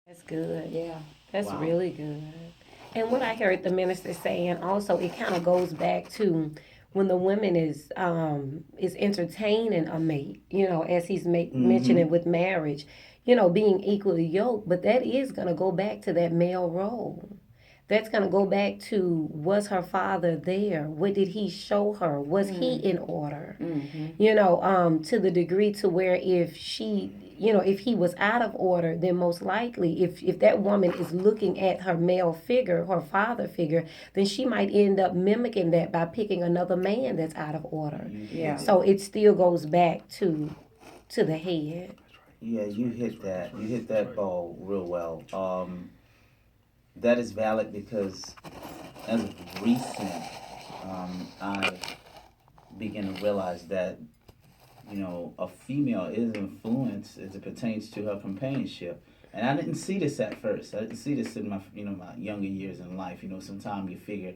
That's good. Yeah. That's Wow. really good. And what I heard the minister saying also, it kind of goes back to when the woman is entertaining a mate, as he's Mm-hmm. mentioning with marriage, being equally yoked. But that is gonna go back to that male role. That's going to go back to, was her father there? What did he show her? Was he in order? Mm-hmm. To the degree to where if he was out of order, then most likely, if that woman is looking at her male figure, her father figure, then she might end up mimicking that by picking another man that's out of order. You Yeah. hit it. So it still goes back to the head. Yeah, you hit that. You hit that ball real well. That is valid because as of recent, I begin to realize that a female is influenced as it pertains to her companionship. And I didn't see this at first. I didn't see this in my younger years in life. Sometimes you figure,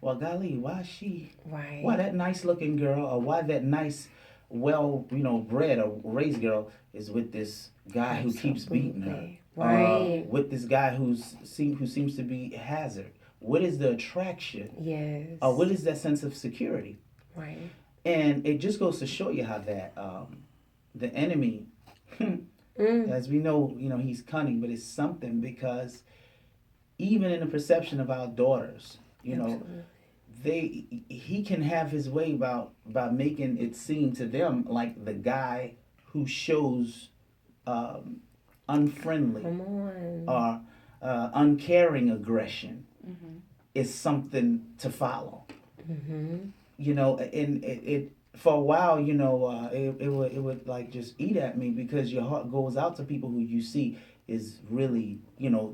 well, golly, why Right. that nice looking girl, or why that nice, well, bred or raised girl is with this guy who keeps beating her, Absolutely. Right. with this guy who seems to be hazard. What is the attraction? Yes. What is that sense of security? Right. And it just goes to show you how that the enemy, Mm. as we know, he's cunning, but it's something because even in the perception of our daughters, Absolutely. he can have his way about by making it seem to them like the guy who shows um, unfriendly Come on. or uncaring aggression Mm-hmm. is something to follow. Mhm. And it for a while, it would like just eat at me because your heart goes out to people who you see is really,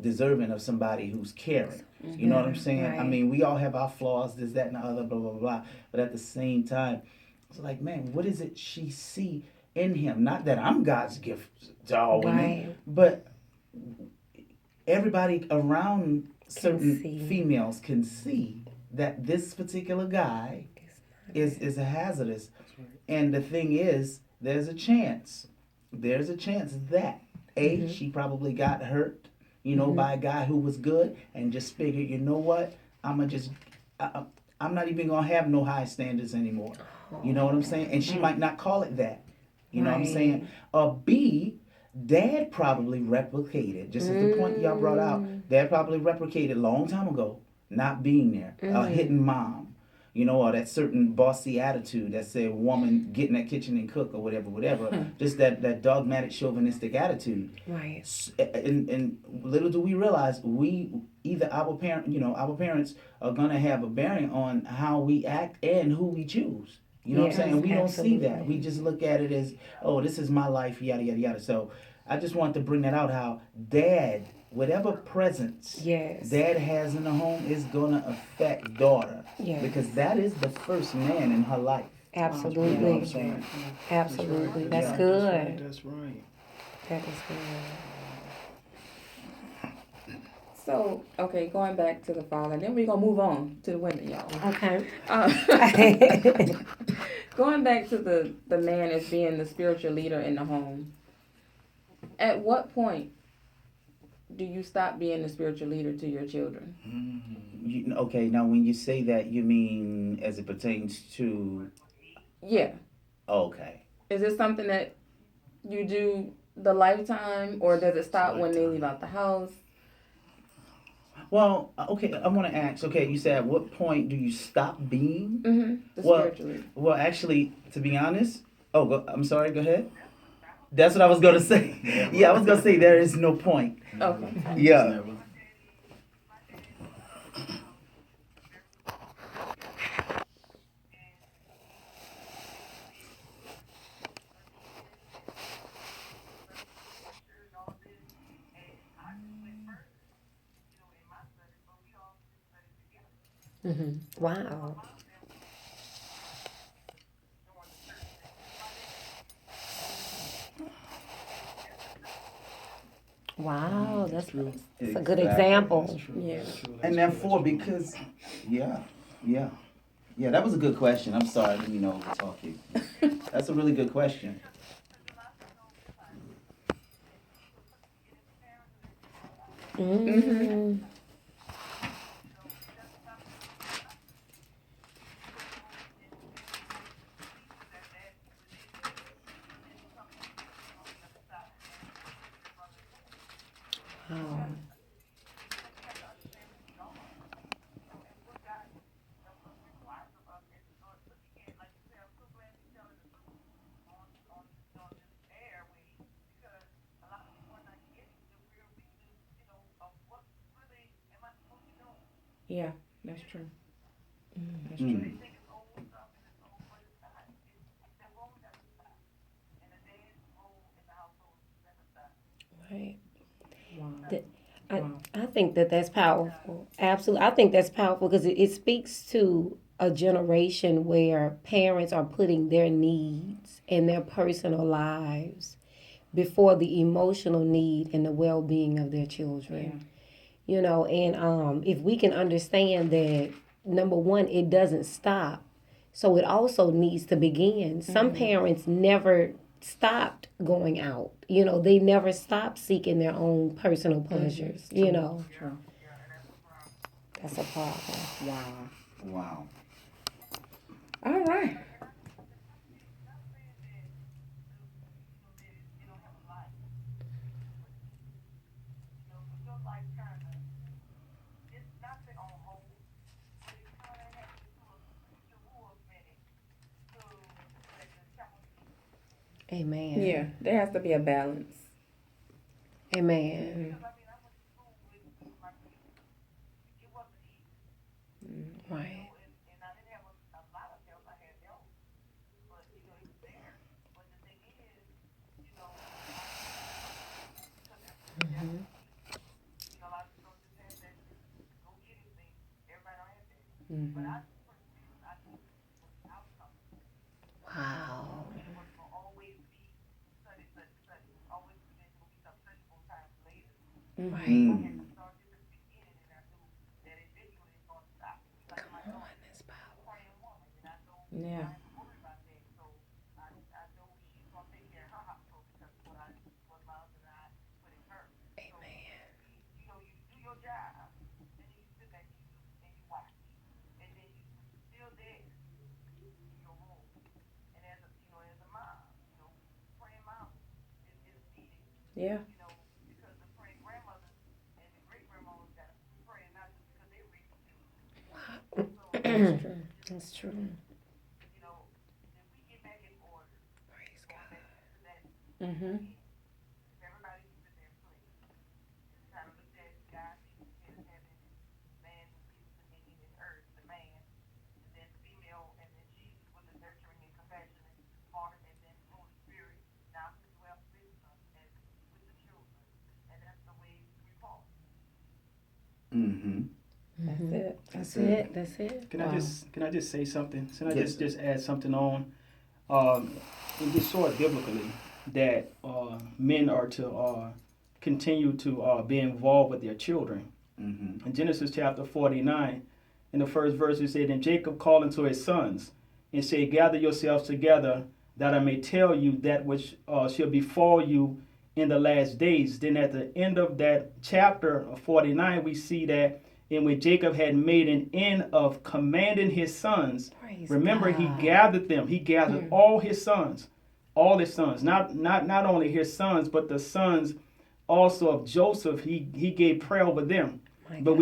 deserving of somebody who's caring. You know what I'm Yeah. saying? I Right. mean, we all have our flaws, this, that, and the other, blah, blah, blah. But at the same time, it's like, man, what is it she see in him? Not that I'm God's gift to all women, Right. but everybody around Can certain see. females can see that this particular guy It's not is a hazardous. And the thing is, there's a chance. There's a chance that Mhm. she probably got hurt, Mhm. by a guy who was good, and just figured, you know what, I'm gonna just, I, I'm not even gonna have no high standards anymore. You know what I'm saying? And she might not call it that. You know what I'm saying? Right. B, Dad probably replicated, just as the point y'all brought out. Mm. Dad probably replicated a long time ago, not being there, Mm. hitting mom, or that certain bossy attitude that said woman get in that kitchen and cook or whatever, whatever. Just that dogmatic chauvinistic attitude. Right. And little do we realize we either our parents are gonna have a bearing on how we act and who we choose. You know what I'm Yes. saying? We don't see that. We Absolutely. just look at it as, oh, this is my life, yada yada yada. So I just want to bring that out how dad, whatever presence Yes. dad has in the home is gonna affect daughter Yes. because that is the first man in her life. Wow. You know what Yeah. I'm Absolutely. saying? Absolutely. That's Yeah. good. That's right. That is good. So, okay, going back to the father, then we're gonna move on to the women, y'all. Okay. Uh, going back to the man as being the spiritual leader in the home. At what point do you stop being the spiritual leader to your children? Okay, now when you say that, you mean as it pertains to. Yeah. Okay. Is this something that you do the lifetime, or does it stop when they leave out the house? Well, okay, I want to ask. Okay, you said at what point do you stop being? Mm-hmm. The Well, spiritual leader. well, actually, to be honest. Oh, I'm sorry. Go ahead. That's what I was gonna say. Yeah, I was gonna say there is no point. Okay. Yeah. Wow. Wow. That's a good Exactly. example. Yeah. And therefore, because, yeah, yeah, yeah, that was a good question. I'm sorry, I didn't mean to overtalk you. That's a really good question. Mm. Wow. Yeah, that's true. That's true. Mm. Right. Wow. That, I, Wow. I think that that's powerful. Absolutely. I think that's powerful because it speaks to a generation where parents are putting their needs and their personal lives before the emotional need and the well-being of their Yeah. children. And if we can understand that, number one, it doesn't stop, so it also needs to begin. Some parents never stopped going out. They never stopped seeking their own personal pleasures. True. That's a problem. Wow. Wow. All right. Yeah, Amen. there has to be a balance. Amen. Mm-hmm. Right. Mm-hmm. Wow. Mm-hmm. Right. Mm. Come on, that's powerful. Yeah. Amen. Yeah. That's true. That's true. Praise God. Mm-hmm. Mm-hmm. That's Mm-hmm. it. That's That's it. it. That's it. Wow. Can I just say something? Can I Yes, just sir. just add something on? And just sort of biblically that men are to continue to be involved with their children. Mm-hmm. In Genesis chapter 49, in the first verse, it said, "And Jacob called unto his sons, and said, Gather yourselves together, that I may tell you that which shall befall you in the last days." Then at the end of that chapter 49, we see that, and when Jacob had made an end of commanding his sons, Praise remember he God. gathered them. He gathered all his sons, not only his sons, but the sons also of Joseph. He gave prayer over them. My But God.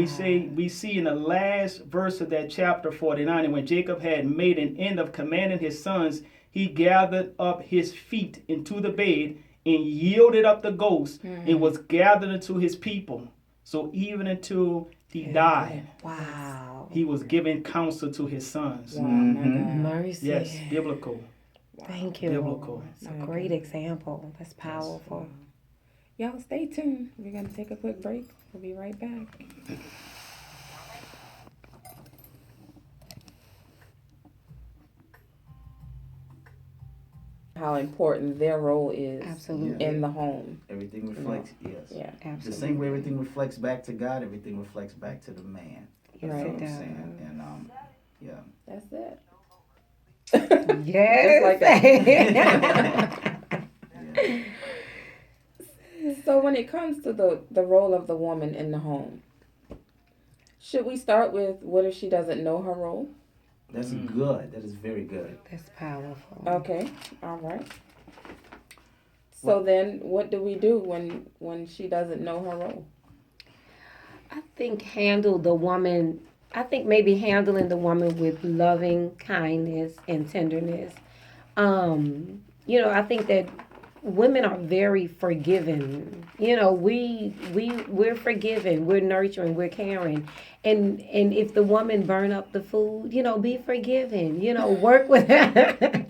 we see in the last verse of that chapter 49, and when Jacob had made an end of commanding his sons, he gathered up his feet into the bed and yielded up the ghost and was gathered into his people. So even until he Very died, good. Yes. Wow. he was giving counsel to his sons. Wow, my Mm-hmm. God. Mercy. Yes, biblical, Wow. Thank you, biblical. Lord. It's a My great God. example. That's powerful. Y'all stay tuned. We're going to take a quick break. We'll be right back. How important their role is Absolutely. in the home. Everything reflects, yes. Yeah. The same way Absolutely. everything reflects back to God, everything reflects back to the man. Yes, Right. You know it what I'm does. saying? And yeah. That's it. Yes. Just like that. Yeah. So when it comes to the role of the woman in the home, should we start with what if she doesn't know her role? That's good. That is very good. That's powerful. Okay, all right. So then, what do we do when she doesn't know her role? I think handle the woman. I think maybe handling the woman with loving kindness and tenderness. I think that women are very forgiving. We're forgiving, we're nurturing, we're caring. And if the woman burn up the food, be forgiving. Work with her.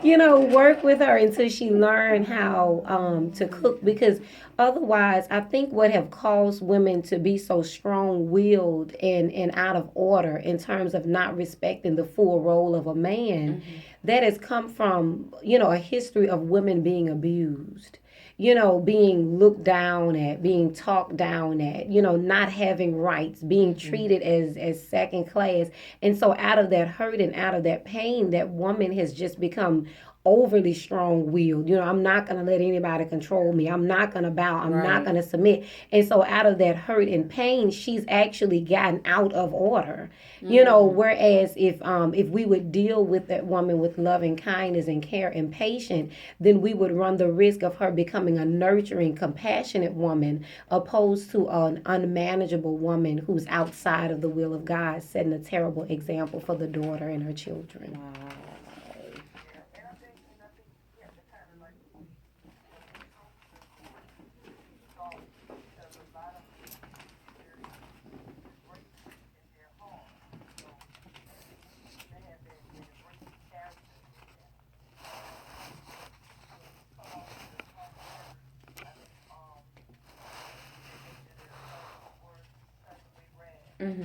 Work with her until she learn how to cook, because otherwise I think what have caused women to be so strong-willed and out of order in terms of not respecting the full role of a man, that has come from, a history of women being abused, being looked down at, being talked down at, not having rights, being treated as second class. And so out of that hurt and out of that pain, that woman has just become overly strong willed. I'm not going to let anybody control me. I'm not going to bow. I'm not going to submit. And so out of that hurt and pain, she's actually gotten out of order. Whereas if we would deal with that woman with love and kindness and care and patience, then we would run the risk of her becoming a nurturing, compassionate woman, opposed to an unmanageable woman who's outside of the will of God, setting a terrible example for the daughter and her children.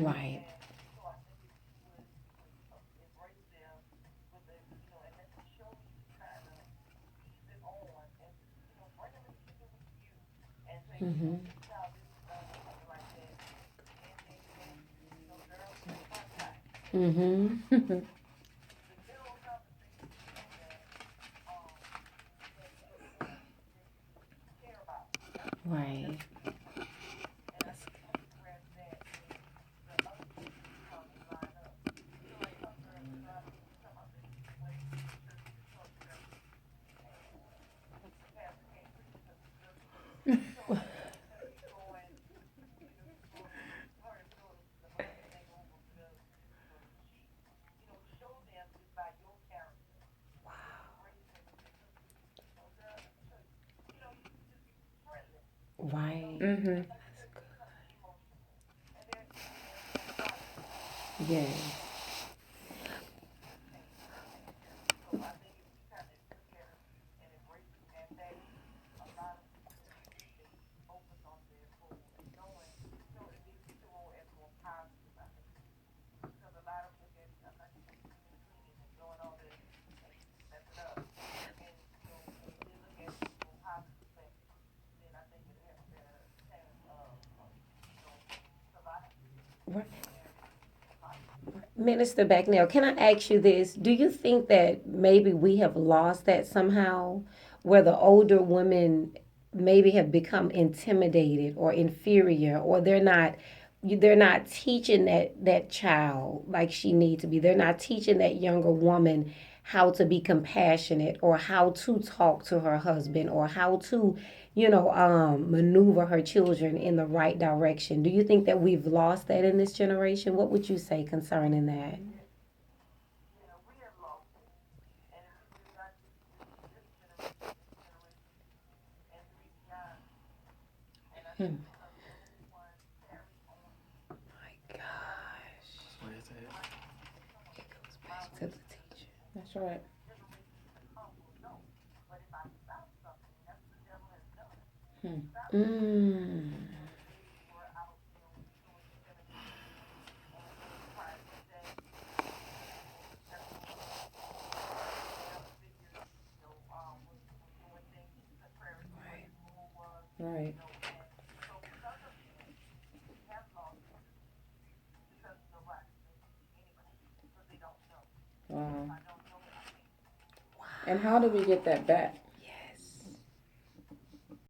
Right. Mhm. Mhm. Right. Right. Mm-hmm. Yes. Right. Minister Backnell, can I ask you this? Do you think that maybe we have lost that somehow, where the older women maybe have become intimidated or inferior, or they're not teaching that child like she needs to be. They're not teaching that younger woman how to be compassionate, or how to talk to her husband, or how to maneuver her children in the right direction. Do you think that we've lost that in this generation? What would you say concerning that? Hmm. My gosh. Where's that? It goes back to the teacher. That's right. Hmm. Mm. Right. Right. Wow. And how do we get that back?